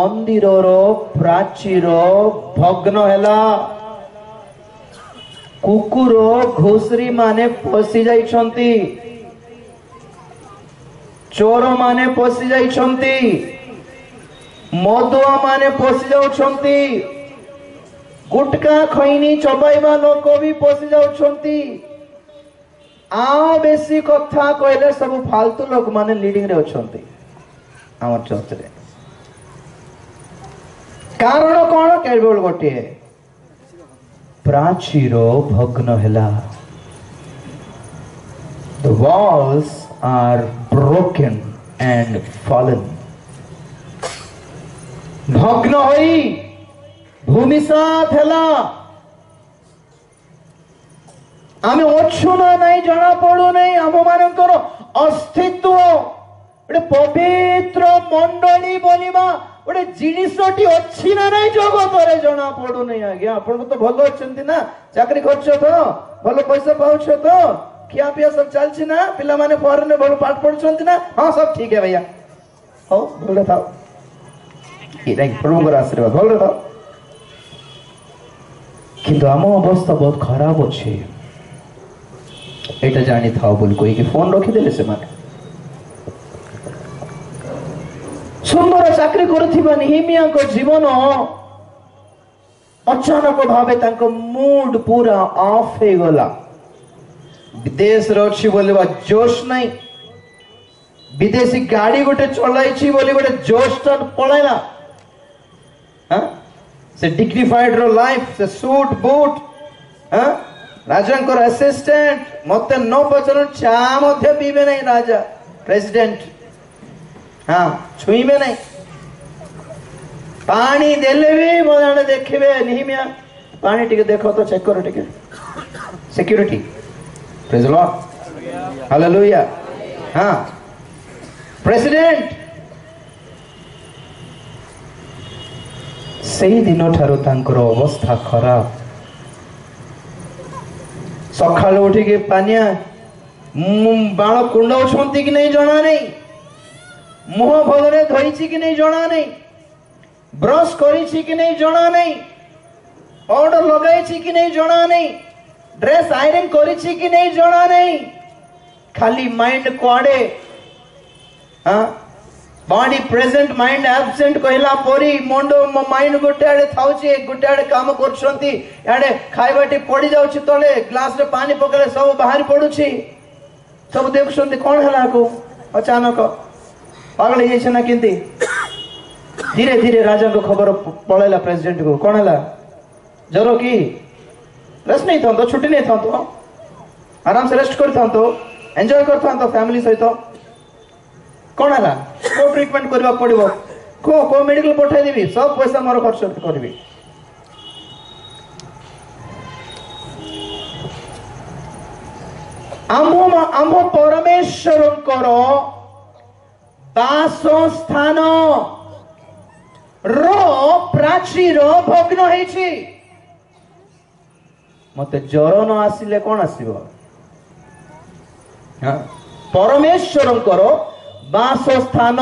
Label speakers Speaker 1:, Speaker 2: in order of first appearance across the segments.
Speaker 1: मंदिर प्राचीर भग्न हैला कुकुर घुसरी माने पशि जाइछंती चोर माने पशि जाइछंती मदुआ माने पशि जाउछंती गुटका खैनी चबाइबा लोक भी पशि जाउछंती आ बेसी कथा कहले सब फालतू लोक माने लीडिंग रे अछंती हमर चर्च रे कारण कोन केवल गोटे प्राचीर भग्न हैला the walls are broken and fallen भग्न होई भूमिसात हैला आमे ओछु ना नहीं जाना पड़ू नहीं आम मानकर अस्तित्व गोटे पवित्र मंडली बोलिबा गोटे जिनिसटी अछि ना नहीं जगत रे जाना पड़ू नहीं आज्ञा आपन तो भलो अछंती ना चाकरी करछ तो भलो पैसा पाउछ तो खिया पिया सब चलछि ना पिला माने फॉरेन में भलो पाठ पढछंती ना हां सब ठीक है भैया हो भलो थाओ ई लाइक प्रभु को आशीर्वाद भलो थाओ किंतु आम अवस्था बहुत खराब अछि एटा जानी था बोल कोई के फोन रखी देले से माने सुंदर चाकरी करथिबा नेहिमिया को जीवन अचानक भावे तांको मूड पूरा ऑफ हे गला विदेश रछि बोलबा जोश नहीं विदेशी गाड़ी गोटे चलाई छी बोली गोटे जोश टन पळैला हां से डिग्निफाइड रो लाइफ से सूट बूट हां राजा असिस्टेंट मत न पचर चा मध्य पीबे नहीं राजा प्रेसिडेंट हाँ छुईबे नहीं पानी देले भी मजाने देखिबे निहिमिया पानी टिके देखो तो चेक करो टिके security praise the Lord hallelujah हाँ प्रेसिडेंट सही दिन ठारो तांकर अवस्था खराब सकाल उठी के पानिया बाण कुंडाउछंती कि नहीं जଣା नहीं मुह भलरे धोइछि कि नहीं जଣା नहीं ब्रश करिछि कि नहीं जଣା नहीं पाउडर लगाइछि कि नहीं जଣା नहीं ड्रेस आयरन करिछि कि नहीं जଣା नहीं खाली माइंड कोडे हां बॉडी प्रेजेंट माइंड एब्सेंट कहला परी मुंडो माइंड गोटे आड़े थाउछि गोटे आड़े काम करछंती याडे खाइबाटी पड़ी जाउछि तले ग्लास रे पानी पकले सब बाहर पडुछि सब देखछंती कोन हला को अचानक पागल हे छै ना किंती धीरे धीरे राजा को खबर पळेला प्रेसिडेंट को कोन हला जरो की रेस्ट नहीं था तो छुट्टी नहीं था तो आराम से रेस्ट करता तो एंजॉय करता तो फैमिली सहित कौन है को ट्रीटमेंट करबा पड़िबो को मेडिकल पठाई देबी सब पैसा मोर खर्च करबी आम परमेश्वर करो दास स्थान रो प्राचीर भग्न हेछि मते ज्वर न आसिले कोन आसीबो हां परमेश्वर करो वास स्थान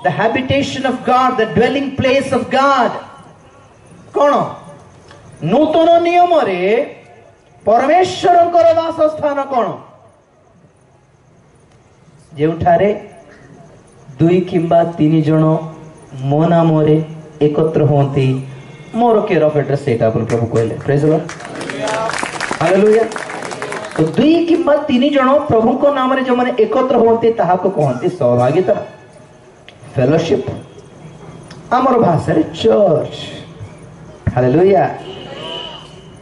Speaker 1: the habitation of God, the dwelling place of God कोन नूतन नियम रे परमेश्वर कर वास स्थान कोन जेउठारे दुई किंबा तीन जन मो नाम रे एकत्र होंती मोर केयर ऑफ एड्रेस सेटा अपन प्रभु कहले प्रेज द लॉर्ड हालेलुया तो दुई किंबा तीन जन प्रभु को नाम रे जो माने एकत्र होंती ताहा को कहंती सहभागिता फेलोशिप आमर भाषा रे चर्च हालेलुया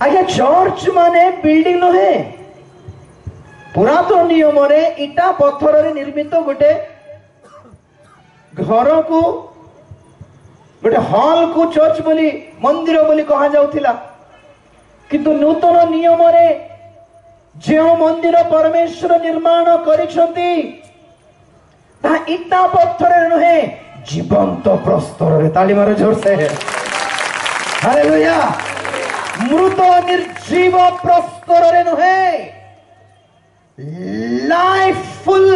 Speaker 1: आगे चर्च माने बिल्डिंग न है पुरातन नियम रे इटा पत्थर रे निर्मित गोटे घर को गोटे हॉल को चर्च बोली मंदिर बोली कहा जाउथिला किंतु नूतन नियम रे जे मंदिर परमेश्वर निर्माण करिसंती ता इटा पत्थर रे नहे जीवंत प्रस्तर रे ताली मारो जोर से हालेलुया मृत निर्जीव प्रस्तर रे नहे लाइफफुल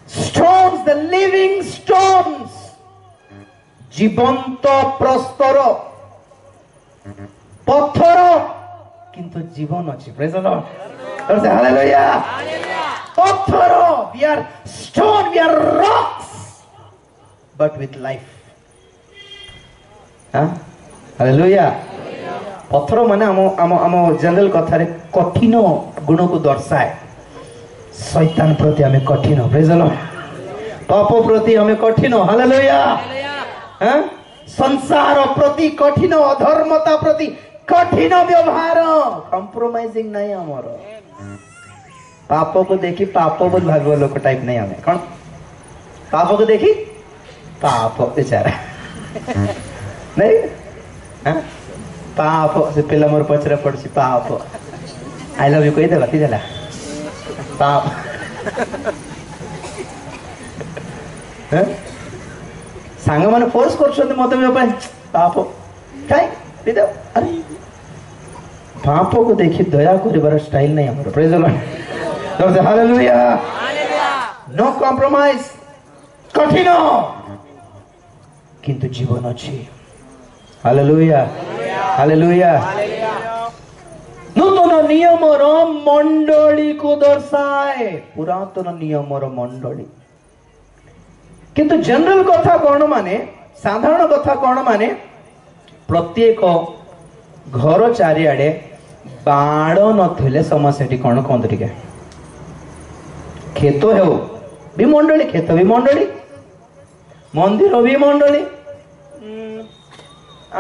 Speaker 1: stones, the living stones জীবন্ত প্রস্তর পথর কিন্তু জীবন আছে। Praise the Lord, hallelujah. পথর, we are stone, we are rocks, but with life. Hallelujah. ପଥର ମାନେ ଆମ ଜେନେରାଲ କଥାରେ କଠିନ ଗୁଣକୁ ଦର୍ଶାଏ। ଶୈତାନ ପ୍ରତି ଆମେ କଠିନ, ପ୍ରେଜ ଦ ଲର୍ଡ। ପାପ ପ୍ରତି ଆମେ କଠିନ, ହାଲେଲୁୟା। ସଂସାର ପ୍ରତି କଠିନ, ଅଧର୍ମତା ପ୍ରତି କଠିନ ବ୍ୟବହାର, କମ୍ପ୍ରୋମାଇଜିଂ ନାହିଁ ଆମର। ପାପକୁ ଦେଖି ପାପ ବୋଲି ଭାବିବ ଲୋକ ଟାଇପ ନାହିଁ ଆମେ। କଣ ପାପକୁ ଦେଖି ପାପ ବିଚାରା ନାଇଁ, ପାପ। ସେ ପିଲା ମୋର ପଛରେ ପଡୁଛି, ପାପ ଆଇ ଲଭ୍ ୟୁ କହିଦେଲା କି ଦେଲା ପାପ। ସାଙ୍ଗମାନେ ଫୋର୍ସ କରୁଛନ୍ତି ମତେ ମୋ ପାଇଁ, ପାପ କାଇଁ ପିଦେବ। ଆରେ ପାପକୁ ଦେଖି ଦୟା କରିବାର ଷ୍ଟାଇଲ ନାହିଁ ଆମର। ପ୍ରେଜ ଦ ଲର୍ଡ, ହାଲେଲୁୟା। नो कॉम्प्रोमाइज, कठिन किंतु जीवन अच्छी। Hallelujah, hallelujah. नूतन नियम मंडली को दर्शाए, पुरातन नियम मंडली। किंतु जनरल कथा कौन माने, साधारण कथा कौन माने, प्रत्येक घर चारिआडे बाण नथिले समस्या कौन कहते टिके, खेत हो भी मंडली, खेत भी मंडली, मंदिर भी मंडली।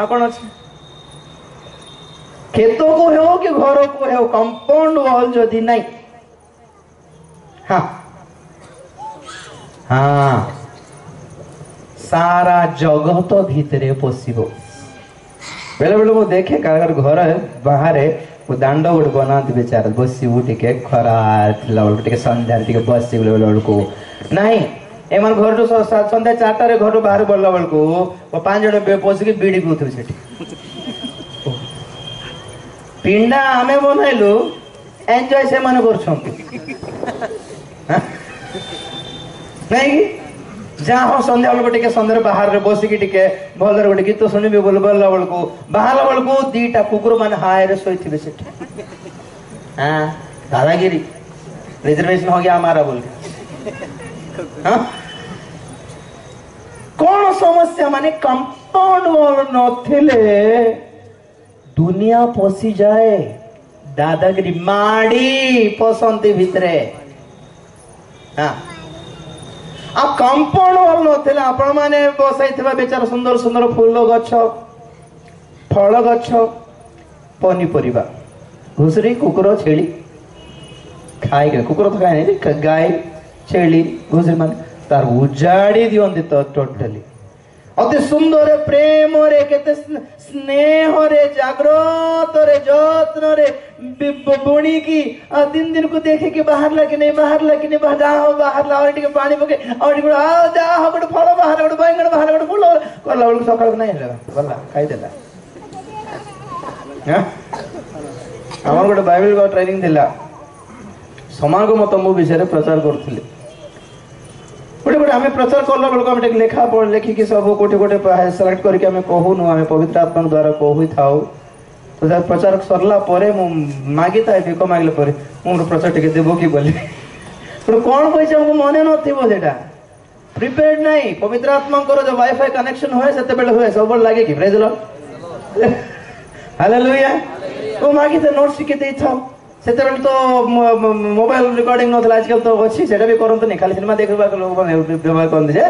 Speaker 1: कौन अच्छे खेत को हो कि घर को हो, कंपाउंड वॉल जदि नहीं, हाँ हाँ सारा जगत भितरे पशिब। बेले बेले मुझे देखे घर बाहर वो दांड गोटे बना बेचार बसबू टे खरा टे सन्धार टे बस को नहीं, एम घर सन्ध्या 4टार घर बाहर बढ़ला बेलू 5 जन पशिक बीड़ी पीउे से पिंडा आमे बनइलु, एंजॉय से माने करछंती नहीं कि जहाँ सन्ध्या बेलू टे सन्ध्या बाहर बसिक टे भलर गोटे गीत शुणबी बोल गला बेलू बाहर बेलू 2टा कुकुर मान हाय शोथे से हाँ दादागिरी रिजर्वेशन हो गया हमारा बोल के। हाँ? कौन समस्या माने कंपाउंड वॉल नथिले दुनिया पशि जाए, दादागिरी माड़ी पसंती भितरे। हाँ आ कंपाउंड वॉल नथिले आपण माने बसाइथिबा बेचार सुंदर सुंदर फूल गछ, फल गछ, पनीपरिबा, घुसरी कुकुर छेली खाई, कुकुर तो खाए नहीं, गाय छेली घुसरी मान तार उजाड़ी दियंती तो टोटली अति सुंदर प्रेम रे केते स्नेह रे जागृत रे जत्न रे बुणी की दिन दिन को देखे कि बाहर लगे नहीं, बाहर लगे नहीं, बाहर जाओ, बाहर लाओ टिके पानी पके और टिके आ जा गोटे फल बाहर, गोटे बैंगन बाहर, गोटे फूल करला बेलू सकाळ नहीं गला खाई देला। हां हमर गोटे बाइबल को ट्रेनिंग दिला, समाज मत मो विषय प्रचार करथिले। गोटे गोटे आम प्रचार कला बेलू आम लेखा पढ़ लेखिकी सब गोटे गोटे सिलेक्ट करके आम कहूनु, आम पवित्र आत्मा द्वारा कहु थाउ। तो प्रचार सरला मागी था भिक मागले मुझे प्रचार टे देव कि बोली कौन पैसा हमको मन ना प्रिपेयर्ड नहीं। पवित्र आत्मा जो वाईफाई कनेक्शन हुए से हुए सब लगे कि प्रेज द लॉर्ड, हालेलुया। वो मागी थे नोट शिखे दे था से तो मोबाइल रिकॉर्डिंग नथला, आजकल तो अच्छी सेटा भी करंत नहीं, खाली सिनेमा देखबा लोग व्यवहार करते जे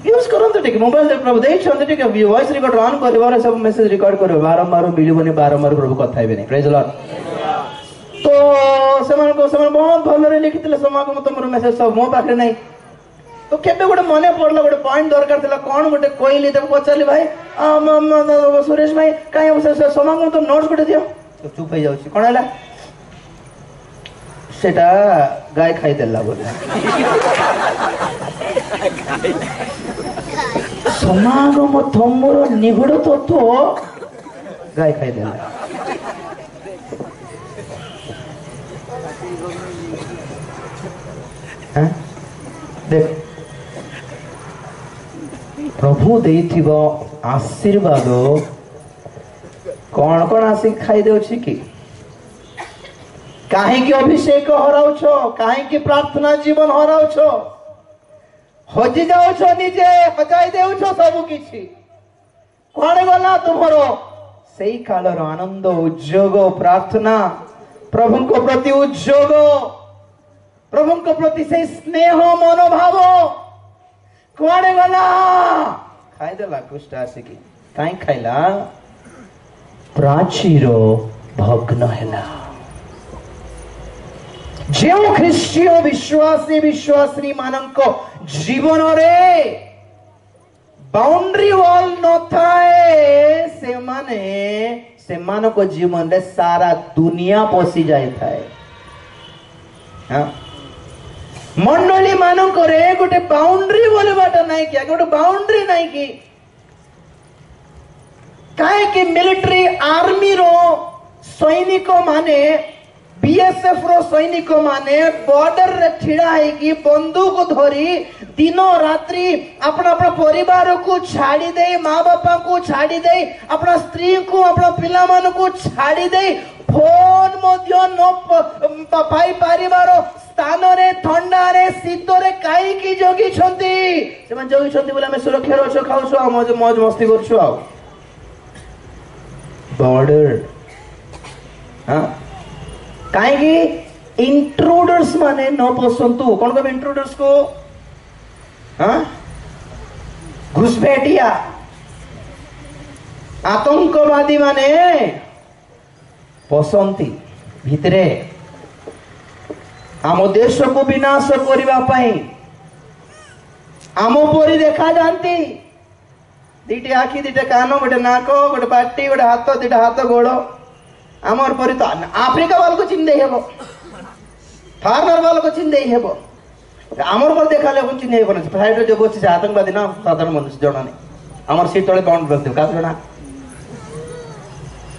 Speaker 1: यूज करंत ठीक मोबाइल दे प्रभु देइ छन ठीक वॉइस रिकॉर्ड ऑन करबार सब मैसेज रिकॉर्ड करो, बारंबार मिलिबनी, बारंबार प्रभु कथा हेबे नहीं, प्रेज द लॉर्ड। तो समान को समान बहुत भलो रे लिखितले समागम तुमरो मैसेज सब मो पाखे नहीं। तो केबे गोटे मने पड़ला गोटे पॉइंट दरकार थिला, कोन गोटे कोइली तब पचारली भाई सुरेश भाई काई समागम तो नोट्स गोटे दियो, तो चुप हो जाउची कोन हला सेटा गाय खाई देला बोले समागम थमर निगुड़ तत्व गाय खाई देला। देख प्रभु देइथिबो आशीर्वाद कौन कौन आसिक खाई देउछि कि काहे कि अभिषेक हराउछ काहे कि प्रार्थना जीवन हराउछ हजि जाउछ निजे हजाई देउछ सब किछि कौन गला तुमरो सेई कालर आनंद उद्योग प्रार्थना प्रभु को प्रति उद्योग प्रभु को प्रति से स्नेह मनोभाव कौन गला खाई देला कुष्ठ आसिकी काई खाइला प्राचीर भग्न हैला जो ख्रीष्टीय विश्वासी विश्वासी मानक जीवन रे बाउंड्री वॉल न थाए से माने से मानक जीवन रे सारा दुनिया पसी जाए थाए हाँ मंडली मानक रे गोटे बाउंड्री बोले बाटा नहीं किया गोटे बाउंड्री नहीं की काहे कि मिलिट्री आर्मी रो सैनिक माने बीएसएफ रो सैनिक माने बॉर्डर रे ठिड़ा है कि बंदूक धरी दिनो रात्रि अपना अपना परिवार को छाड़ी दे माँ बापा को छाड़ी दे अपना स्त्री को अपना पिला मान को छाड़ी दे फोन मध्य न पाई परिवार स्थान रे ठंडा रे शीत रे काई की जोगी छंती से मन जोगी छंती बोले हम सुरक्षा रो छ खाउ छ मौज मौज मस्ती कर छ आ बॉर्डर हां काहे कि इंट्रूडर्स माने न पसंतु कौन को इंट्रूडर्स को हाँ घुसपैठिया आतंकवादी माने पसंती भितरे आम देश को विनाश करबा पई आम परी देखा जानती दीटे आखि दीटे कान गोटे नाक गोटे पाटी गोटे हाथ दीटा हाथ गोड़ आमर परी तो आफ्रिका वाल को चिन्ह हेबो फार्मर वाल को चिन्ह हेबो आमर पर देखा ले चिन्ह हेबो न साइड रे जो बछि आतंकवादी ना साधारण मनुष्य जणा नहीं आमर सीट तळे बाउंड बसते का जणा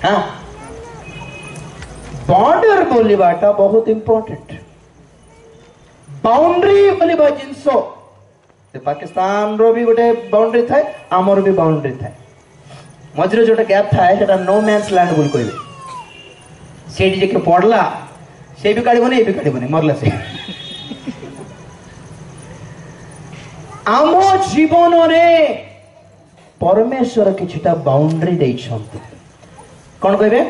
Speaker 1: हां बॉर्डर बोलीबाटा बहुत इंपोर्टेंट बाउंड्री बोलीबा जिंसो से पाकिस्तान रो भी गोटे बाउंड्री थाए आमर भी बाउंड्री थाए मझरे जोटा गैप थाए सेटा नो मैन्स लैंड बोल कहबे सेठी जे के पड़ला से भी काढिबो नै भी काढिबो नै मरला से आमो जीवन रे परमेश्वर किछटा बाउंड्री देई छंती कोन कहबे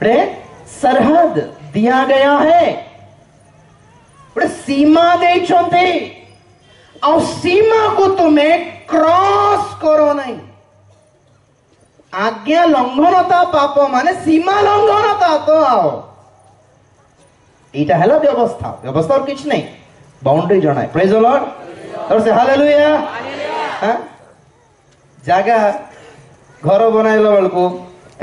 Speaker 1: रे सरहद दिया गया है रे सीमा देई छंती आ सीमा को तुम्हें क्रॉस करो नहीं आज्ञा लंघनता पाप माने सीमा लंघनता तो आओ इटा हेला व्यवस्था व्यवस्था और किछ नहीं बाउंड्री जणाय प्रेज द लॉर्ड और से हालेलुया हां जागा घर बनाइला बेल को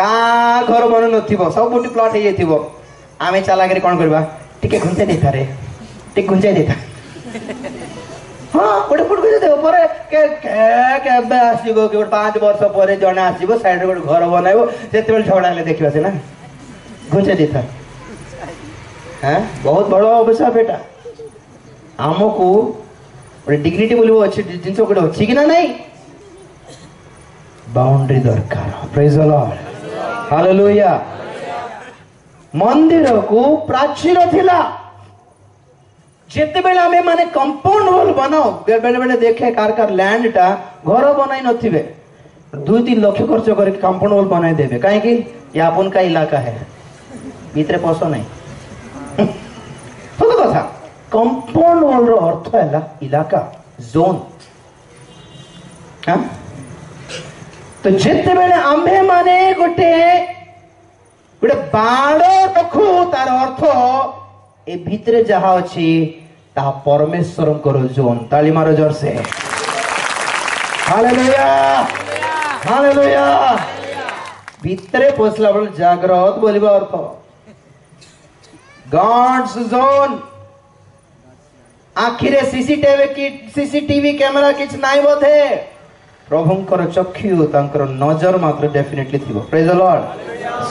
Speaker 1: का घर बन नथिबो सब बुटी प्लॉट हे जेथिबो आमे चला करे कोन करबा टिके घुंचे देता रे टिके घुंचे देता हाँ गोटे फुट को दे ऊपर के केबे आसीबो के 5 वर्ष परे जने आसीबो साइड रे गोटे घर बनाइबो जेते बेल झगड़ा ले देखिबा से ना घुंचे देता हैं बहुत बड़ अवसर बेटा हमको गोटे डिग्निटी बोलिबो अछि जिंस गोटे अछि कि ना नहीं बाउंड्री दरकार प्रेज द लॉर्ड हालेलुया मंदिर को प्राचीर थिला जेते बेले हमें माने कंपाउंड वॉल बनाओ बेले बेले देखे कार लैंड टा घर बनाई नथिबे 2-3 लाख खर्च करके कंपाउंड वॉल बनाई देबे काहे कि ये अपन का इलाका है भीतर पसो नहीं तो कथा कंपाउंड वॉल रो अर्थ हैला इलाका जोन हां तो जेते बेले आम्भे माने गोटे बाड़ रखू तार अर्थ ए भितरे जहा अछि ता परमेश्वर करो जोन ताली मारो जोर से हालेलुया हालेलुया भितरे पसला बल जागृत बोलिबा अर्थ गॉड्स जोन आखिरे सीसीटीवी कैमरा किछ नाइ बोधे प्रभुंकर चक्षु तांकर नजर मात्र डेफिनेटली थिबो प्रेज द लॉर्ड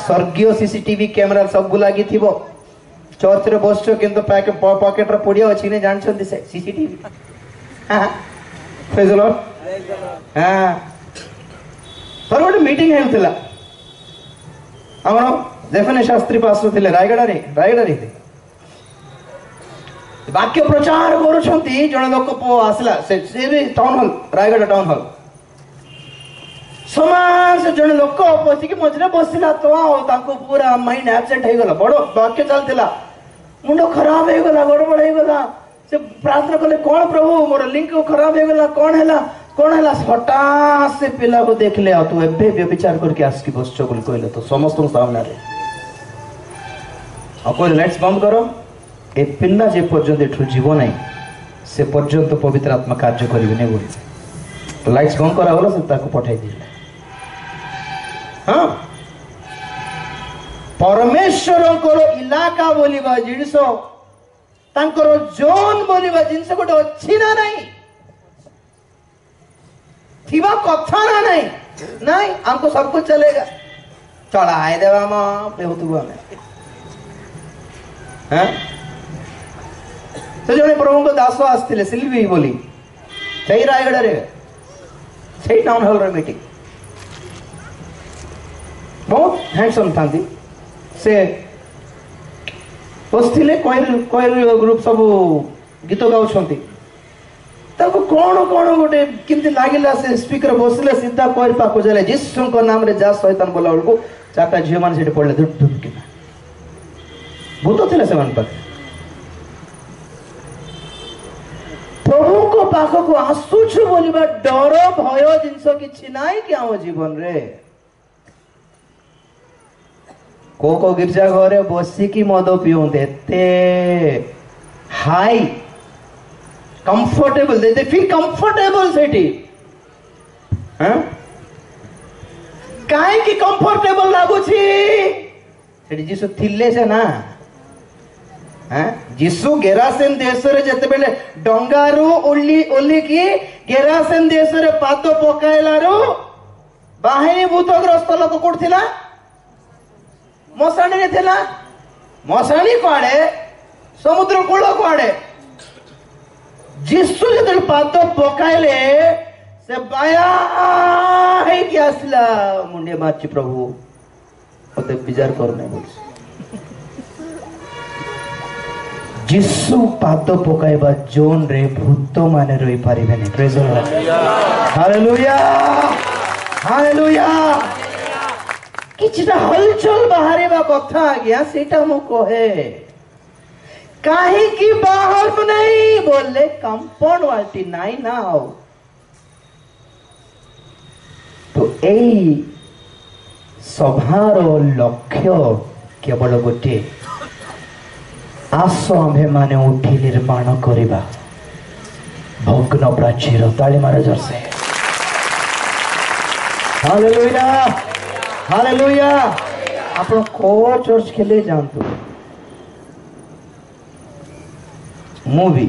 Speaker 1: स्वर्गीय सीसीटीवी कैमरा सब लागी थिबो चर्च रे बसछो किंतु पॉकेट रे पडिया अछि ने जान छथि से सीसीटीवी हां प्रेज द लॉर्ड हाँ थोड़ा गोटे मीटिंग हेउथिला हमर जेफने शास्त्री पास्टर थिले रायगड़ा वाक्य प्रचार करुछंती जने लोक आसला से भी town hall Rayagada town hall समाज जने लोक बसिक मझे बसला तो पूरा माइंड एब्सेंट हो गला बड़ वाक्य चलता मुंड खराब हो गला गड़बड़ हो गला से प्रार्थना कले कौन प्रभु मोर लिंक खराब हो गला कौन है हठात से पिला को देख ले तू एबे व्यभिचार करके आसकी बसछ बोल कहले तो समस्त सामने रे कोई लाइट्स बंद करो ए पिला जे पर्यंत एठू जीव नहीं से पर्यंत पवित्र आत्मा कार्य करिवे बोल तो लाइट्स बंद करा होला से ताको पठाई दिले हाँ परमेश्वर इलाका बोलिबा जिनिस तांकर जोन बोलिबा जिनिस गोटे अछि ना नहीं थिबा कथा ना नहीं हमको सब कुछ चलेगा चढ़ाई देवा मां बेहुतुआ में हाँ तो जने प्रभु को दास आसते सिल्वी बोली सही रायगढ़ रे सही टाउन हॉल रे मीटिंग बहुत हैंडसम था से बसथिले कोयल ग्रुप सब गीत गाउछंती ताको कौन गोटे किंती लागिला से स्पीकर बसले सीधा कोयल पाको जले यीशु को नाम रे जा शैतान बोला को चाका झियो मान सेठी पड़ले धुप धुप के भूत थिले से मन पर प्रभु को पाखो को आसुछु बोलिबा डर भय जिंस किछि नाइ कि हम जीवन रे को गिरजा घरे बसिकी मद पिउंते एते हाई कंफर्टेबल दे फील कंफर्टेबल सेठी हाँ काहे कि कंफर्टेबल लागुछि सेठी जीसु थिले से ना हाँ जीसु गेरासेन देश रे जते बेले डंगारू ओली की गेरासेन देश रे पाद पकाइलारू बाहिनी भूतग्रस्त लोक कोठथिला मसाणी रे थिला मसाणी कुआडे समुद्र कूल कुआडे जीसु जते पाद पकाइले से बाया है कि आसला मुंडे मारची प्रभु ओते विचार करने बोल जीसु पाद पकाइबा जोन रे भूत माने रही पारिबे नै praise the Lord hallelujah hallelujah किछटा हलचल बाहरेबा कथा आज्ञा सेटा मो कहे काहे कि बाहर नहीं बोले कंपाउंड वाल्टी नहीं ना हो तो एई सभार लक्ष्य केवल गोटे आस आम्भे माने उठी निर्माण करिबा भग्न प्राचीर ताली मारे जरसे हालेलुया हालेलुया आपण को चर्च के लिए जानतु मु भी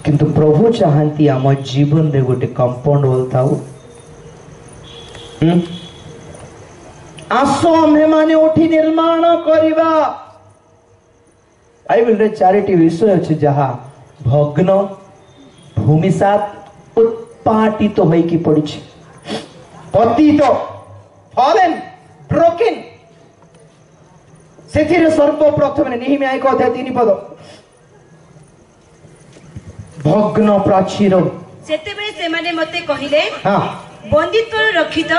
Speaker 1: किंतु प्रभु चाहती आम जीवन रे गोटे कंपाउंड वॉल थाउ आसो आम्भे माने उठी निर्माण करिबा बाइबल रे चारिटी विषय अछि जहा भग्न भूमिसात उत्पाटित तो होई की पड़ी छी पतित फॉलन ब्रोकन सेथिरे सर्वप्रथम नेहिमिया 1 अध्याय 3 पद भग्न प्राचीर
Speaker 2: सेतेबेले से माने मते कहिले
Speaker 1: हां
Speaker 2: बंदित्व रखित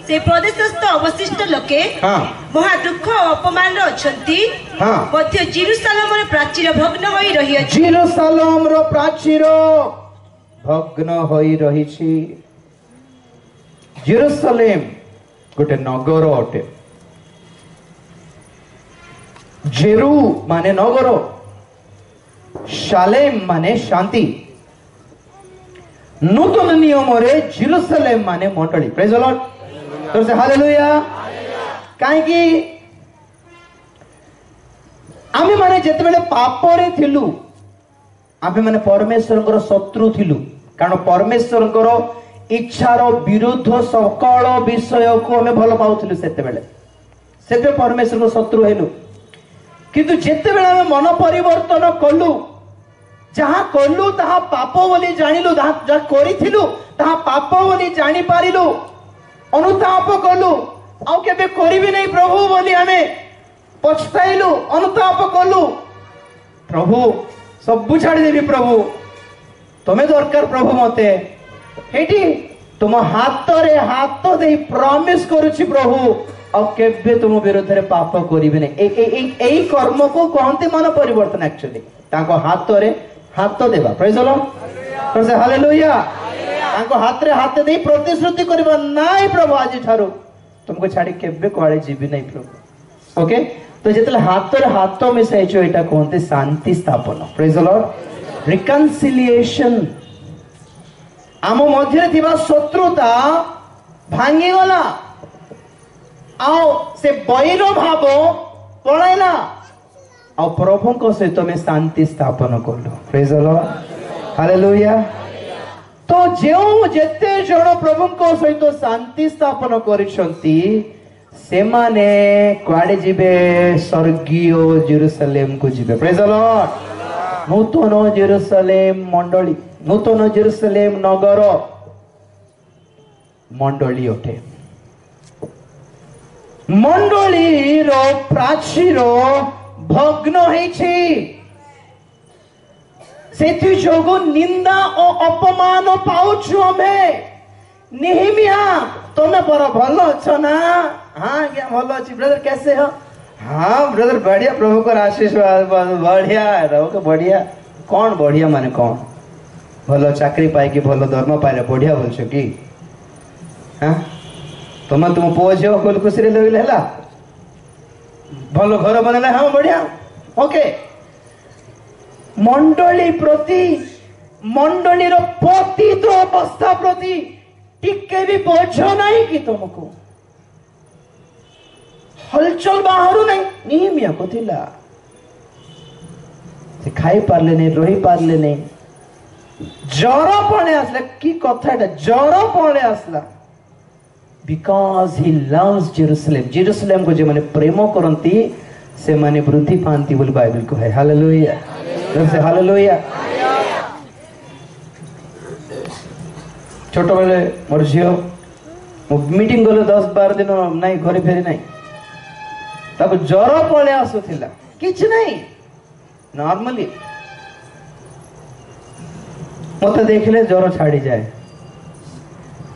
Speaker 2: से प्रदेशस्थ अवशिष्ट लोके महा दुख अपमान अछंती मध्य जेरूशलेम रे प्राचीर भग्न होई रही अछि
Speaker 1: जेरूशलेम रो प्राचीर भग्न होई रही छी जेरूशलेम गोटे नगर अटे जेरू माने नगर शालेम माने शांति नूतन नियम रे जेरूशलेम माने मंडली प्रेज द लॉर्ड तो से हालेलुया काहे कि आमे माने जते बेले पाप रे थिलु आमे माने परमेश्वर को शत्रु थिलु कारण परमेश्वर को इच्छार विरुद्ध सकल विषय को हमें भल पाउथिलु सेते बेले परमेश्वर को शत्रु हेलु किंतु जेते बेले हमें मन परिवर्तन कलु जहाँ कलु ताहा पाप बोली जानिलु, जहाँ करिथिलु ताहा पाप बोली जानि पारिलु, अनुताप कलु आउ केबे करिबि नै प्रभु बोली हमें पछताइलु, अनुताप कलु। प्रभु सब छाड़ी देवी, प्रभु तुम्हें दरकार प्रभु मते हेटी तुम हाथ रे हाथ दे प्रॉमिस करूछि प्रभु अब केबे तुम विरोध रे पाप करिबे नै। एई कर्म को कहते मन परिवर्तन एक्चुअली ताको हाथ रे हाथ देबा। प्रेज द लॉर्ड, से हालेलुया। ताको हाथ रे हाथ दे प्रतिश्रुति करबा नाइ प्रभु आज ठारो तुमको छाड़ी केबे कोआडे जीबी नै प्रभु। ओके, तो जेतले हाथ रे हाथ मिसाइ छ एटा कहते शांति स्थापन। Praise the Lord, reconciliation. आम मध्य थिबा शत्रुता भांगी गला, आओ से बैर भाव पळैला, आ प्रभु को सहित में शांति स्थापन कलो। Praise the Lord, hallelujah. तो जेउ जेते जण प्रभु को सहित शांति स्थापन करिसंती से माने कुआडे जिबे? स्वर्गीय जेरूशलेम को जिबे। Praise the Lord. नूतन जेरूशलेम मंडली, नूतन जेरूशलेम नगर मंडली अटे। मंडली रो प्राचीर भग्न होइछि, सेथि जोगु निंदा और अपमान पाउछु हमें। नेहमिया तुम पर भलो अच्छो ना? हाँ क्या भलो अच्छी ब्रदर, कैसे हो? हाँ ब्रदर बढ़िया, प्रभु को आशीष बढ़िया रहो। बढ़िया कौन बढ़िया माने कौन? भलो चाकरी पाई कि भलो दरमा पाइले बढ़िया बोलछो कि? हाँ तुम पुओ झील खुल खुशी लगे भल घर बनला, हाँ बढ़िया ओके। मंडली प्रति, मंडली पतित अवस्था प्रति टिके भी बोझ नहीं कि तुमको हलचल बाहर नहीं। नेहमिया को थिला से खाई पारले नहीं, रही पारले नहीं, जर पणे आसला। कि कथाटा जर पणे आसला? Because he loves Jerusalem. Jerusalem को जो माने प्रेम करती से माने वृद्धि पाती बोली बाइबल को है। Hallelujah, hallelujah. छोट बेले मोर झियो मीटिंग गले 10-12 दिन नहीं घरे फेरी नहीं, ताको जर पळे आसुथिला, किछ नहीं नॉर्मली मते देखले जर छाड़ी जाए।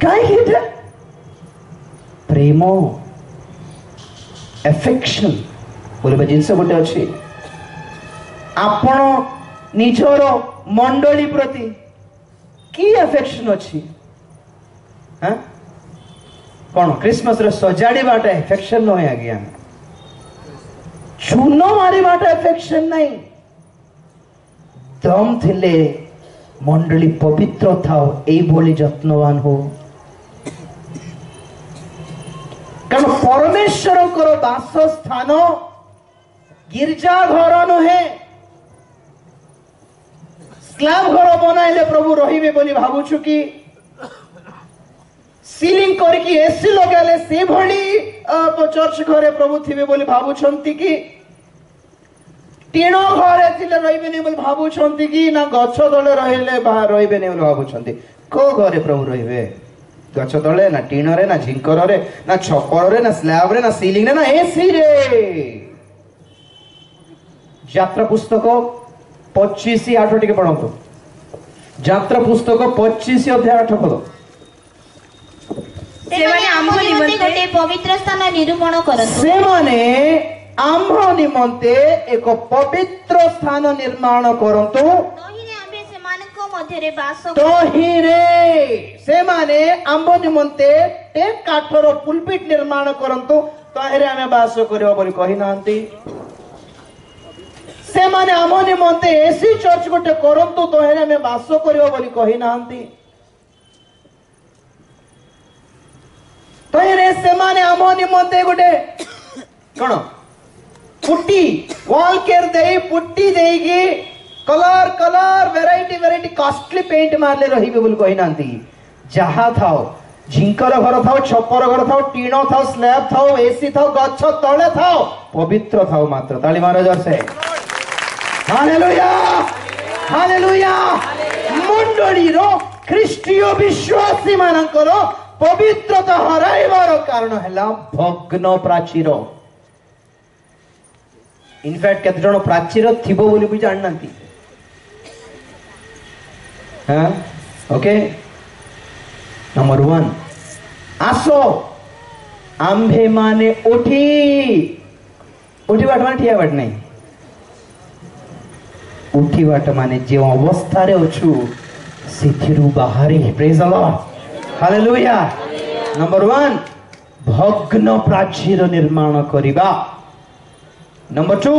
Speaker 1: काहे कि प्रेम एफेक्शन बोले जिनस गोटे अच्छी आपण निजर मंडली प्रति की एफेक्शन अच्छी? हाँ कौन क्रिसमस रे सजाड़ी बाटा एफेक्शन नहीं आज्ञा, चून मारी बाटा एफेक्शन नहीं। दम थिले मंडली पवित्र थाओ एई बोली जत्नवान हो, कारण परमेश्वर को वासस्थान गिरजा घर नुहे, स्लैब घर बनाइले प्रभु रहिबे बोली भाबुछु कि सीलिंग करके एसी लगाले से भली चर्च घरे प्रभु थिबे बोली भाबुछंती कि टीण घरे थिले रहिबे नै बोली भाबुछंती कि ना गछ तळे रहिले बाहर रहिबे नै बोली भाबुछंती? को घरे प्रभु रहिबे? गछ तळे ना टीण रे ना झिंकर रे ना छपर रे ना स्लैब रे ना सीलिंग रे ना एसी रे। यात्रा पुस्तक 25:8 टिके पढंतु। यात्रा पुस्तक 25 अध्याय 8 पद।
Speaker 2: सेमाने आम्भ निमंते गोटे पवित्र स्थान निरूपण करतु। सेमाने
Speaker 1: आम्भ निमंते एक पवित्र स्थान निर्माण करंतु।
Speaker 2: तहिरे आम्भे सेमानक मध्यरे वास
Speaker 1: तहिरे सेमाने आम्भ निमंते एक काठर पुलपिट निर्माण करंतु, तहिरे आमे वास करियो बोली कहि नांती। सेमाने आम निमंते एसी चर्च गोटे करंतु, तहिरे आमे वास करियो बोली कहि नांती। तहिरे सेमाने आम निमंते गोटे कौन पुट्टी वॉल केयर देई पुट्टी देगी colour colour variety variety costly paint मारले रहिबे बोली कहि नांती। जहा थाओ झिंकर घर थाओ, छपर घर थाओ, टीण थाओ, स्लैब थाओ, एसी थाओ, गच्छ तळे थाओ, पवित्र थाओ मात्र। ताली मारो जोर से हालेलुया। हालेलुया मंडली रो ख्रीष्टीय विश्वासी मानकर पवित्रता हराइबार कारण है भग्न प्राचीर इनफैक्ट केते जण प्राचीर थिबो बोली भी जानना हाँ ओके नंबर 1 आसो आंभे माने उठी बाट माने ठिया बाट नहीं उठी बाट माने जे अवस्था रे अछु सिथिरु बाहरी praise the Lord hallelujah number 1 भग्न प्राचीर निर्माण करिबा नंबर 2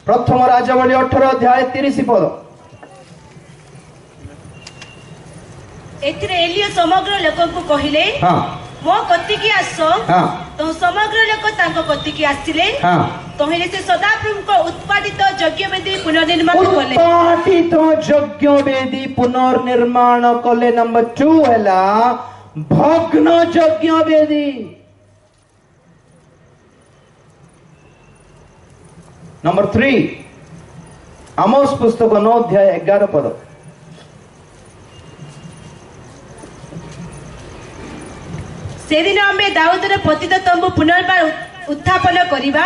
Speaker 1: प्रथम राजावली 18 अध्याय 30 पद
Speaker 2: एथिरे एलिया समग्र लोक को कहिले
Speaker 1: हां
Speaker 2: मो कत्ति की आसो
Speaker 1: हां
Speaker 2: तो समग्र लोक तांको कत्ति की आसिले
Speaker 1: हां
Speaker 2: तोहिले से सदा प्रभु को उत्पादित यज्ञ वेदी पुनर्निर्माण कले
Speaker 1: उत्पादित यज्ञ वेदी पुनर्निर्माण कले नंबर 2 हैला भग्न यज्ञ वेदी नंबर 3 आमोस पुस्तक 9 अध्याय 11 पद
Speaker 2: सेदिन आमे दाऊदर पतित तंबु पुनर्बार उत्थापन करिबा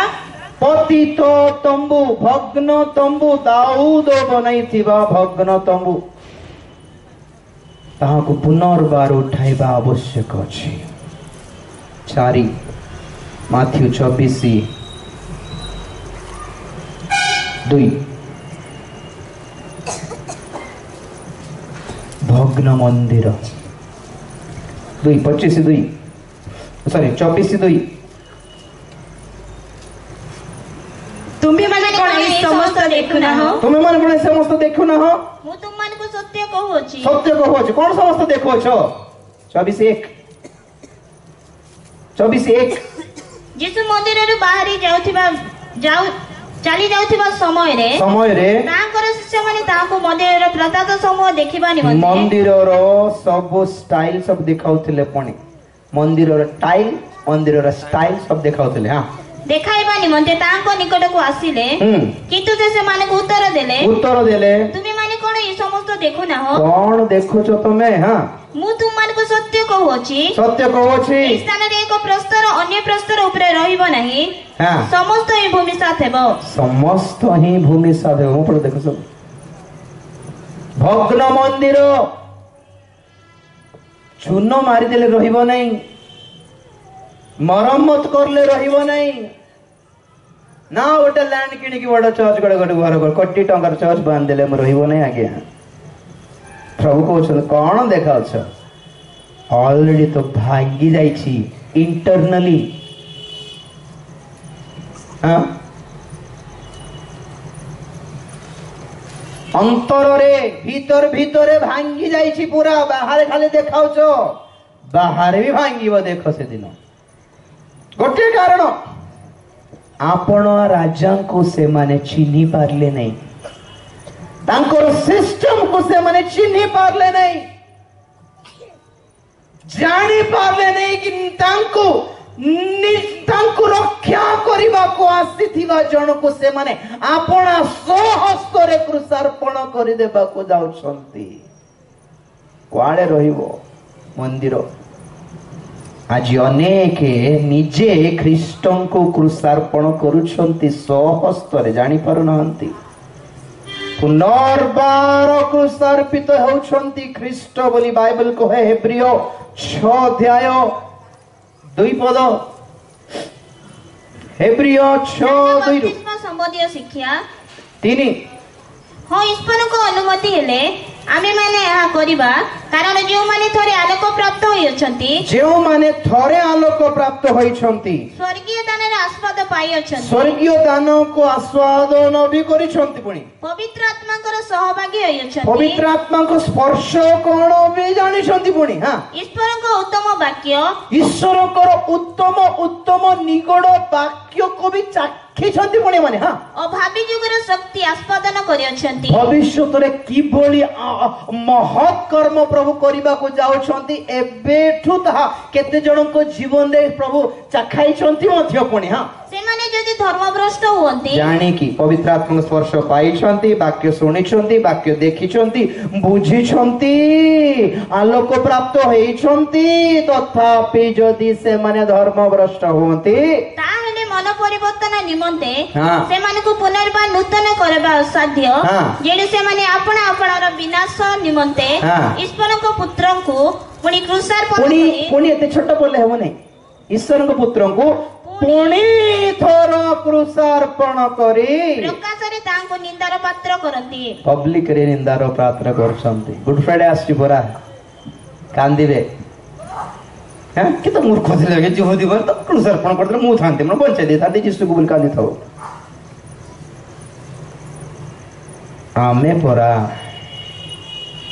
Speaker 1: पतित तंबु भग्न तंबु दाऊद बनाइथिबा भग्न तंबु ताहाको पुनर्बार उठाइबा आवश्यक अछि 4 माथ्यू 24:2 भग्न मंदिर 2:25 सॉरी 24:2
Speaker 2: तुम्ही माने कोन ई समस्त देखुना हो
Speaker 1: तुम्ही माने कोन समस्त देखुना हो
Speaker 2: मु तुम मान को सत्य कहूची
Speaker 1: कोन समस्त देखो छ 24:1
Speaker 2: यीशु मंदिर रे बाहरी चली जाउथिबा समय रे तांकर शिष्य माने ताको मंदिर रे प्रसाद समूह देखिबा निमंते
Speaker 1: मंदिर रो सब स्टाइल सब दिखाउथिले पणी मंदिर रो टाइल मंदिर रो स्टाइल सब दिखाउथिले हां
Speaker 2: देखाइबा निमंते ताको निकट को आसीले किंतु से माने को उत्तर देले तुमी माने कोन ई समस्त देखु ना हो
Speaker 1: कोन देखो छ तमे हां
Speaker 2: मु तुम मान को सत्य कहूची इस स्थान रे एक प्रस्तर अन्य प्रस्तर ऊपर रहिबो नाही
Speaker 1: हां
Speaker 2: समस्त ही भूमि साथ हेबो
Speaker 1: समस्त ही भूमि साथ हेबो पर देखो सब भग्न मंदिर चूनो मारी देले रहिबो नाही मरम्मत करले रहिबो नाही ना गोटे लैंड किणी की बड़ चर्च गोटे घर कोटी टंकार चर्च बांध देले म रहिबो नाही आगे प्रभु कहते कौन देखा ऑलरेडी तो भागी जाइछि इंटरनली अंतर रे भीतर भांगी जाइछि पूरा बाहर खाली देखाउछ बाहर भी भांगीबो देखो से दिन गोटे कारण आपण राजा को से माने चिन्ही पारले नहीं तांकर सिस्टम को से माने चिन्ही पारले नहीं जानी पारले नहीं कि तांको रक्षा करिबा को आसीथिबा जण को से माने आपणा सहस्त रे कृषार्पण करि देबा को जाउछंती कुआडे रहिबो मंदिर आज अनेक निजे ख्रीष्टन को कृषार्पण करुछंती सहस्त रे जानी पारु नहंती पुनर्बार कृषार्पित होउछंती ख्रीष्ट बोली बाइबल कहे हेब्रिय 6 अध्याय 2 पद हेब्रिय 6:2
Speaker 2: संबंधित शिक्षा
Speaker 1: 3
Speaker 2: हां ईश्वर को अनुमति हेले आमे माने यहा करिबा कारण जो माने थोरे आलोक प्राप्त होई अछंती स्वर्गीय दान रे आस्वाद पाई अछंती
Speaker 1: स्वर्गीय दान को आस्वादन भी करिसंती पुनी
Speaker 2: पवित्र आत्मा को सहभागी होई अछंती
Speaker 1: पवित्र आत्मा को स्पर्श कोन भी जानिसंती पुनी हां
Speaker 2: ईश्वर को उत्तम वाक्य
Speaker 1: ईश्वर को उत्तम निगड़ वाक्य को भी चाखिसंती पुनी माने हां
Speaker 2: अभावी जुगर शक्ति आस्वादन करि अछंती
Speaker 1: भविष्यत रे की बोली महत् कर्म प्रभु करिबा को जाउछंती एबेठु ता केते जण को जीवन रे प्रभु चाखाइछंती मध्य पुनी हां
Speaker 2: से माने जदि
Speaker 3: धर्मभ्रष्ट हुअन्ति
Speaker 1: जानी कि पवित्र आत्मा स्पर्श पाइछन्ति वाक्य शुणिछन्ति वाक्य देखिछन्ति बुझिछन्ति आलोक प्राप्त होइछन्ति तथापि जदि से माने धर्मभ्रष्ट हुअन्ति
Speaker 3: ताहेले मन परिवर्तन निमन्ते
Speaker 1: हाँ।
Speaker 3: से माने को पुनर्बार नूतन करबा असाध्य
Speaker 1: हाँ।
Speaker 3: जेडे से माने आपना आपनार विनाश निमन्ते
Speaker 1: हाँ।
Speaker 3: ईश्वरको पुत्रंको पुनी क्रूसार्पण
Speaker 1: पुणी
Speaker 3: करी
Speaker 1: पुणी एते छोट बोले हेबो नै ईश्वर को पुत्र को पुणी थर क्रूसार्पण करी
Speaker 3: प्रकाशरे तांको निंदार पात्र करन्ति
Speaker 1: पब्लिक रे निंदार पात्र करछन्ति गुड फ्राइडे आछि परा कांदिबे हैं कि तो मूर्ख थिले के जोहदी बर तो क्रूसार्पण करदे मु थांते मन बंचे दे थांते जिसु को बोल कांदी थाओ आमे परा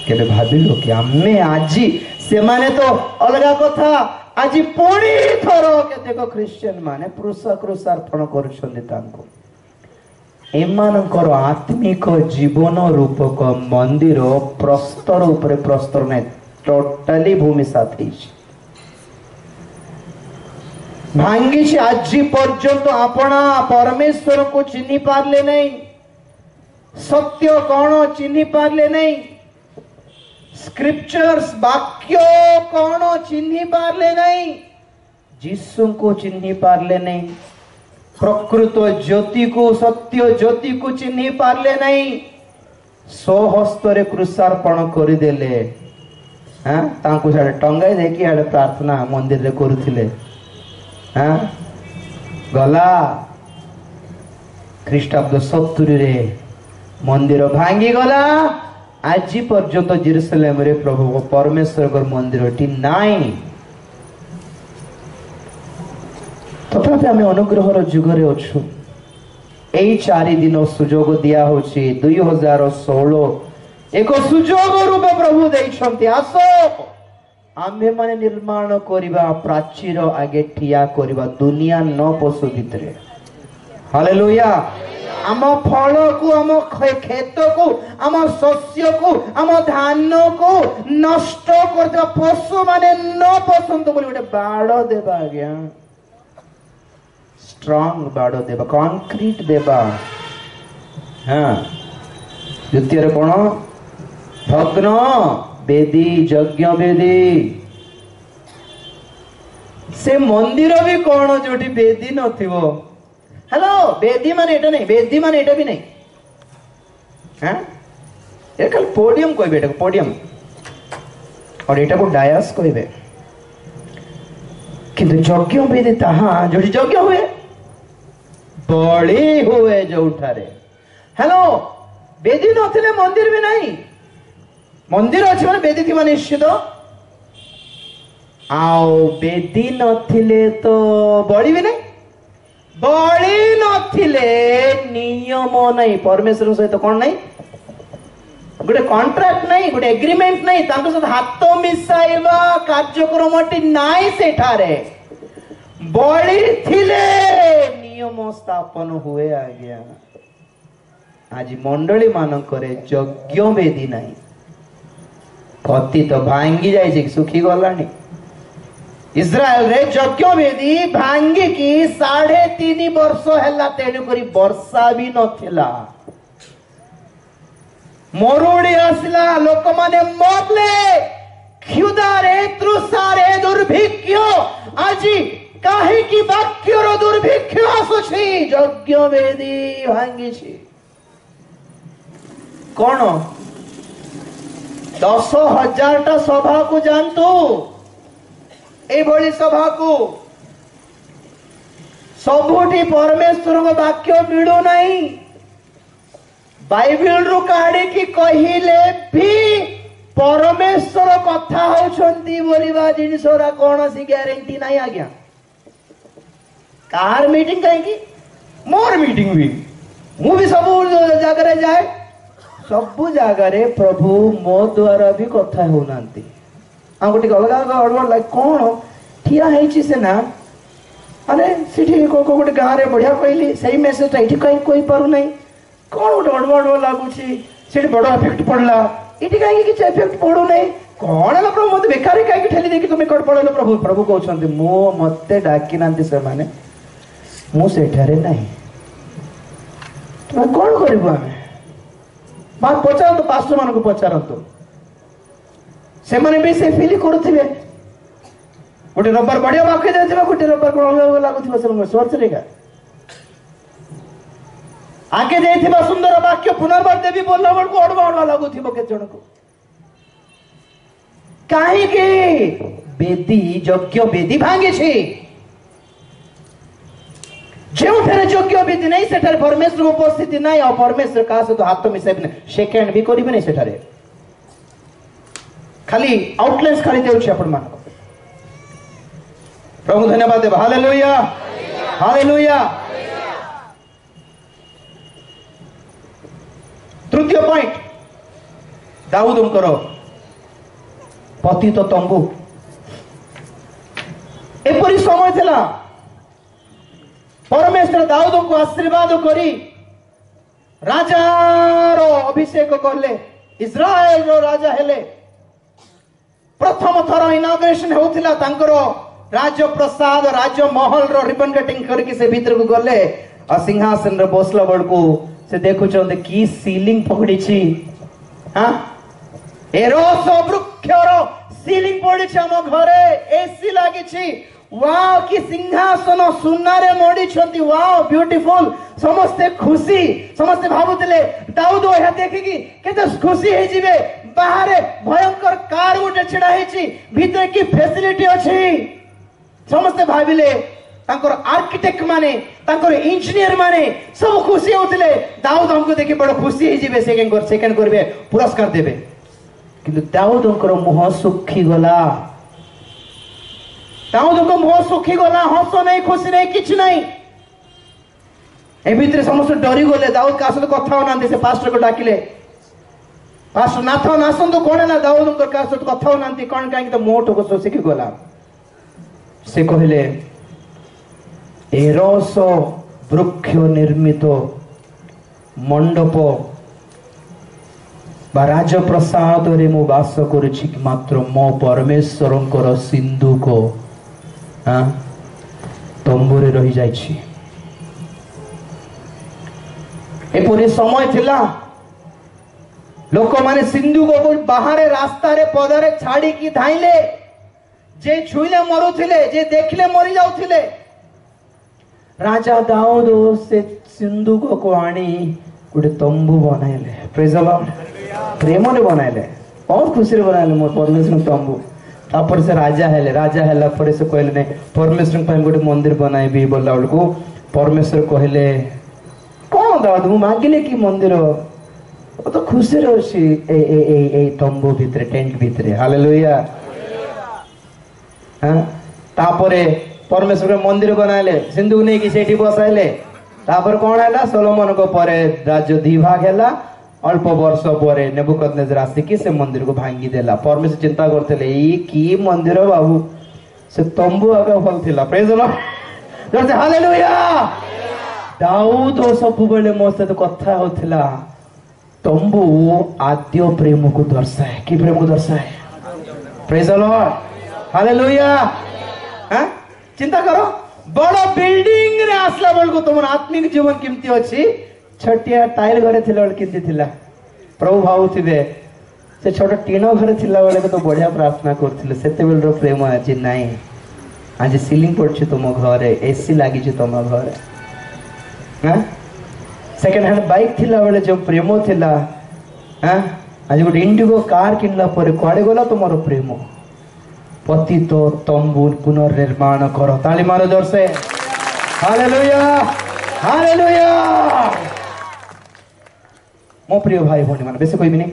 Speaker 1: केबे भाबिलो कि आमे आजी से माने तो अलगा कथा आज पुणी थर केतेक ख्रिस्टियन माने क्रूसार्पण करुछन्ति तांको एमानकर आत्मिक जीवन रूपक मंदिर प्रस्तर उपरे प्रस्तर नै टोटली भूमि साथी भांगी आज पर्यंत आपना परमेश्वर को चिन्हि पारले नहीं सत्य कौन चिन्हि पारले नहीं स्क्रिप्चर्स वाक्य कौन चिन्हि पारले नहीं जीसु को चिन्हि पारले नहीं प्रकृत ज्योति को सत्य ज्योति को चिन्हि पारले नहीं स्वहस्तरे क्रूसार्पण करदेले हाँ तांको साडे टंगाई देखी आडे प्रार्थना मंदिर रे करुथिले हाँ गला ख्रीष्टाब्द 70 रे मंदिर भांगी गला आज पर्यंत जेरुसलेम रे प्रभु परमेश्वर को मंदिर टी नाई तथापि आम अनुग्रहर जुगरे अच्छु यही 4 दिन सुजोग दिया होछि 2016 एक सुजोग रूप प्रभु देइछन्ति आसो आमे माने निर्माण करिबा प्राचीर आगे ठिया करिबा दुनिया न पशु भितरे हालेलुया आम फल को आम खेत को आम शस्य को आम धान को नष्ट करता पशु माने न पसंद बोली गोटे बाड़ देबा आज्ञा स्ट्रांग बाड़ देबा कंक्रीट देबा हाँ द्वितीय कौन भग्न बेदी यज्ञ बेदी से मंदिर भी कौन जोटी बेदी नथिबो हेलो बेदी माने एटा नहीं बेदी माने एटा भी नहीं हाँ ये कल पोडियम कहबे एटा पोडियम और एटा को डायस कहबे किंतु यज्ञ बेदी ताहा जोटी यज्ञ हुए बड़ी हुए जोठारे हेलो बेदी नथिले मंदिर भी नहीं मंदिर अच्छे माने बेदी थी माने निश्चित आओ बेदी नथिले तो बड़ी भी नहीं बड़ी नथिले नियम नहीं परमेश्वर सहित कौन नहीं गोटे कॉन्ट्रैक्ट नहीं गोटे एग्रीमेंट नहीं तांको सहित हाथ मिसाइबा कार्यक्रमटी नाई सेठारे बड़ी थिले नियम स्थापन हुए आज्ञा आज मंडली मानकरे यज्ञ बेदी नहीं कति तो भांगी जाए सुखी गलानी इस्राएल रे यज्ञ वेदी भांगी की 3.5 वर्ष हैला तेणु करी वर्षा भी नथिला मरुड़ी आसला लोक माने मरले क्षुधारे तृषारे दुर्भिक्ष आज काहे की वाक्यर दुर्भिक्ष आसुछि यज्ञ वेदी भांगी छी कौन 10,000 सभा को जानतु एभली सभा को सबुठी परमेश्वर को वाक्य मिलू नहीं बाइबल रु काढ़ी की कहिले भी परमेश्वर कथा होछंती बोलिबा जिनिसरा कोनोसी ग्यारंटी नहीं आज्ञा कार मीटिंग कहीं मोर मीटिंग भी मु भी सब जगह जाए सब जगह प्रभु मो द्वारा भी कथा होनांती आ गोटे अलग अलग लाइक कौन ठिया है से ना अरे सीठी गोटे गाँव में बढ़िया कहली सही मेसेज ये कहीं कही पार ना कौन गोटे अड़बड़ लगुच बड़ इफेक्ट पड़ला ये कहीं किसी इफेक्ट पड़ू ना कौन है प्रभु मत बेकार कहीं ठेली देखी तुम्हें कौन पड़ेल प्रभु प्रभु कहते मो मत डाकी ना से मु सेठारे नहीं तुम कौन करिबो आमे बात पचारतो पास्टर मान को पचारतो से माने भी से फील करूथिबे गोटे रबर बढ़िया वाक्य देथिबा गोटे रबर कोन अलग लागुथिबा से सोच रेगा आगे देथिबा सुंदर वाक्य पुनर्बार देवी बोलला बड़ को अडवा लागुथिबो के जण को काहे के बेदी योग्य बेदी भांगे छे जेउठारे योग्य बेदी नहीं सेठारे परमेश्वर उपस्थिति नहीं और परमेश्वर का से तो हाथ मिसाइब ने सेकेंड भी करिबे नहीं सेठारे खाली आउटलाइंस खाली देउछि अपन मान प्रभु धन्यवाद देव हालेलुया हालेलुया तृतीय पॉइंट दाऊदंकर पतित तंबू एपरी समय थिला परमेश्वर दाऊद को आशीर्वाद करी राजार अभिषेक करले इस्राएल रो राजा हेले प्रथम थर इनॉग्रेशन होथिला तांकर राज्य प्रसाद राज्य महल रो रिबन कटिंग करके से भीतर को गले और सिंहासन रे बसला बड़ को से देखु चंदे की सीलिंग पकड़ी छी हां एरोस वृक्षर सीलिंग पड़ी छी हम घरे एसी लागी छी वाओ की सिंहासन सुनारे मोड़ी छंती वाओ ब्यूटीफुल समस्ते खुशी समस्ते भाबुतले दाऊद एहा देखिकी केते खुशी हे जिवे बाहर भयंकर कार गोटे छिड़ा हेची भीतर की फैसिलिटी अछि समस्ते भाबिले तांकर आर्किटेक्ट माने तांकर इंजीनियर माने सब खुशी होतले दाऊद हमको देखि बड़ खुशी हे जिवे सेकेंड करबे पुरस्कार देबे किंतु दाऊदंकर मुह सुखी गला दाऊद को मुह सुखी गला हस नहीं खुशी नहीं किछ नहीं ए भीतर समस्त डरी गले दाऊद का सहित कथा होनांती से पास्टर को डाकिले पास्टर नाथन आसंतु कोन ना दाऊद का सहित कथा होनांती कोन काई तो मोट को सुखी गला से कहले एरोस वृक्ष निर्मित मंडप बा राजप्रसाद रे मु वास करुछि मात्र मो परमेश्वरंकर सिंधु को तंबुरे रही जाइछि एपरि समय थिला लोक माने सिंधु को बाहर रास्ता रे पदरे छाड़ी की धाइले जे छुइले मरुथिले जे देखले मरि जाउथिले राजा दाऊद से सिंधु को आनी गोटे तंबू बनाइले प्रेज द लॉर्ड प्रेम ने बनाइले बहुत खुशी रे बनाइले मोर परमेश्वर तंबू तापर से राजा हेला पर से कहले ने परमेश्वर पर गोटे मंदिर बनाइबी बोला को परमेश्वर कहले कोन दाऊद मु मागिले की मंदिर ओ तो खुशी रे अछि ए तंबू भितरे टेंट भितरे हालेलुया हां तापरे परमेश्वर मंदिर बनाइले सिंधु नहीं कि सेठी बसाइले तापर कोन हैला सोलोमन को परे राज्य दी भाग हैला अल्प वर्ष परे नेबुकदनेजर आसिकी से मंदिर को भांगी देला परमेश्वर चिंता करथले ई की मंदिर बाबू से तंबू आगे फल थिला प्रेज द लॉर्ड हालेलुया दाऊद सब बेले मो से तो कथा होथिला तंबू आद्य प्रेम को दर्शाए की प्रेम को दर्शाए प्रेज द लॉर्ड हालेलुया हां चिंता करो बड़ बिल्डिंग रे आसला बेल को तुम आत्मिक जीवन केमती अछि छटिया टाइल घरे थिला बेल केमती थिला प्रभु भावुथिबे से छोटा टीनो घरे थिला बेले तो बढ़िया प्रार्थना करथिले सेते बेल रो प्रेम अछि नाही आज सीलिंग पड़छि तुम घरे एसी लागि छि तुम घरे हां सेकंड हैंड बाइक थिला बेले जो प्रेम थिला हां आज गोटे इंडिगो कार किनला पर कोआडे गला तुमरो प्रेम पतित तंबू पुनर्निर्माण करो ताली मारो जोर से हालेलुया हालेलुया मो प्रिय भाई भौणी मान बेसे कहबी नहीं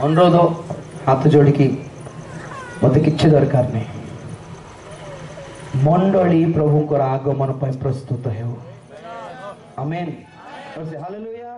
Speaker 1: अनुरोध हाथ जोड़ी की मत किछि दरकार नहीं मंडली प्रभुंकर आगमन पर प्रस्तुत हो आमेन हालेलुया